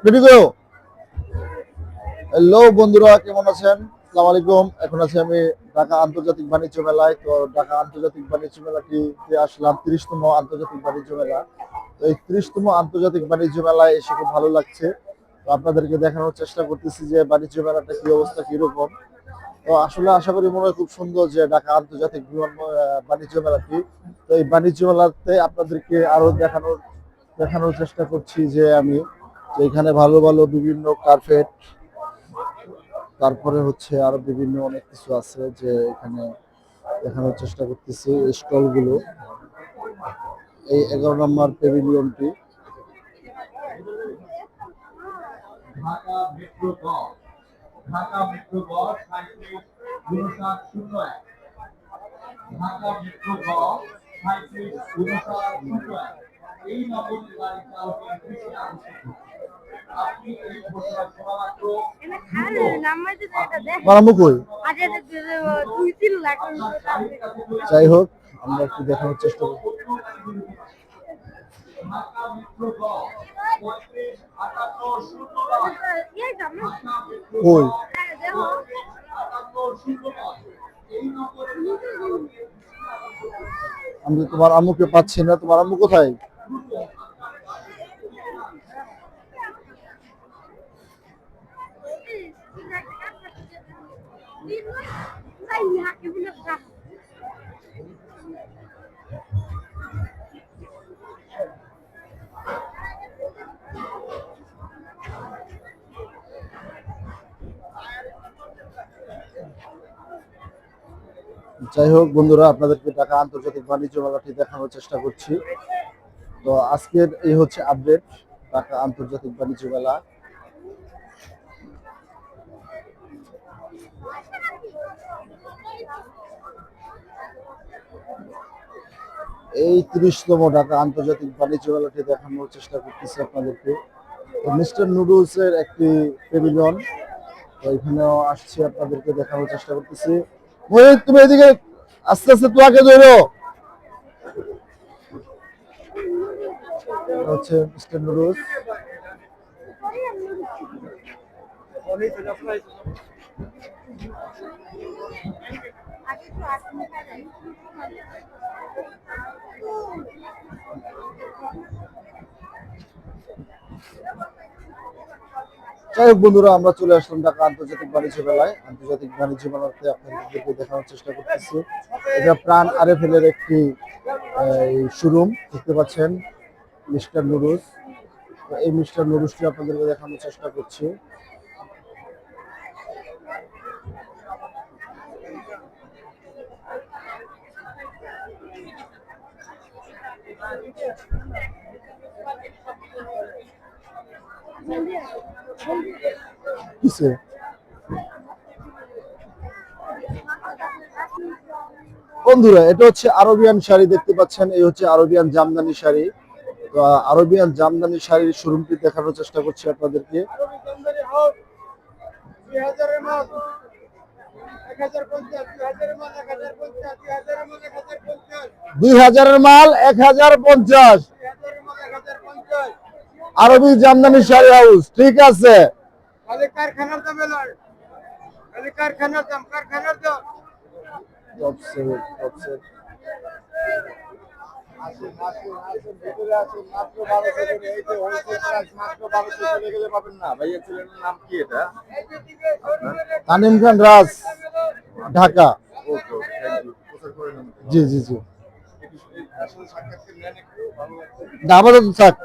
Ready করো। Hello বন্ধুরা, কেমন আছেন? আসসালামু আলাইকুম। এখন আছি আমি ঢাকা আন্তর্জাতিক বাণিজ্য মেলায়। তো ঢাকা আন্তর্জাতিক বাণিজ্য মেলাটিতে আসলাম 30তম আন্তর্জাতিক বাণিজ্য মেলা। তো এই 30তম আন্তর্জাতিক বাণিজ্য মেলায় এসে খুব ভালো লাগছে। তো আপনাদেরকে দেখানোর চেষ্টা করতেছি যে বাণিজ্য মেলাটা কি অবস্থা, কিরকম। তো আসলে আশা করি মনে হয় খুব সুন্দর যে ঢাকা আন্তর্জাতিক বাণিজ্য মেলাটি। তো এই বাণিজ্য মেলাতে আপনাদেরকে আরো দেখানোর চেষ্টা করছি যে আমি এখানে ভালো ভালো বিভিন্ন কার্পেট, তারপরে হচ্ছে আরো বিভিন্ন অনেক কিছু আছে যে এখানে দেখানোর চেষ্টা করতেছি স্টল গুলো। এই 11 নম্বর প্যাভিলিয়নটি। ঢাকা মেট্রো গ, ঢাকা মেট্রো গ 37 ঢাকা মেট্রো গ 37 এই নম্বরের গাড়ি চালকের দৃষ্টি আকর্ষণ। আপনি এই ঘোষণা শোনা মাত্র যাই হোক, আমরা একটু দেখানোর চেষ্টা করব। আমি তোমার আম্মুকে পাচ্ছি না। তোমার আম্মু কোথায়? যাই হোক বন্ধুরা, আপনাদেরকে ঢাকা আন্তর্জাতিক বাণিজ্য মেলাটি দেখানোর চেষ্টা করছি। তো আজকের এই হচ্ছে আপডেট ঢাকা আন্তর্জাতিক বাণিজ্য মেলা। এই 30তম ঢাকা আন্তর্জাতিক বাণিজ্য মেলাটি দেখানোর চেষ্টা করতেছি আপনাদেরকে। মিস্টার নুডলস এর একটি প্যাভিলিয়ন, তো এখানেও আসছি, আপনাদেরকে দেখানোর চেষ্টা করতেছি। তুমি এদিকে আস্তে আস্তে তো আগে ধরো। হচ্ছে মিস্টার নুডলস। যাই হোক বন্ধুরা, আমরা চলে আসলাম ঢাকা আন্তর্জাতিক বাণিজ্য মেলায়। আন্তর্জাতিক বাণিজ্য মেলাতে আপনাদেরকে দেখানোর চেষ্টা করতেছি। এটা প্রাণ আরএফএল এর একটি শোরুম, দেখতে পাচ্ছেন মিস্টার নুডলস। এই মিস্টার নুডলসটি আপনাদেরকে দেখানোর চেষ্টা করছি। বন্ধুরা, এটা হচ্ছে আরবিয়ান শাড়ি, দেখতে পাচ্ছেন। এই হচ্ছে আরবিয়ান জামদানি শাড়ি। তো আরবিয়ান জামদানি শাড়ির শোরুমটি দেখানোর চেষ্টা করছি আপনাদেরকে। 2000-এর মাল 1050। আরবি জামদানি শাড়ি হাউস, ঠিক আছে। কারখানার দাম কারখানার দাম কারখানার দাম তানিম খান রাজ, ঢাকা। জি জি জি, আপাতত থাক।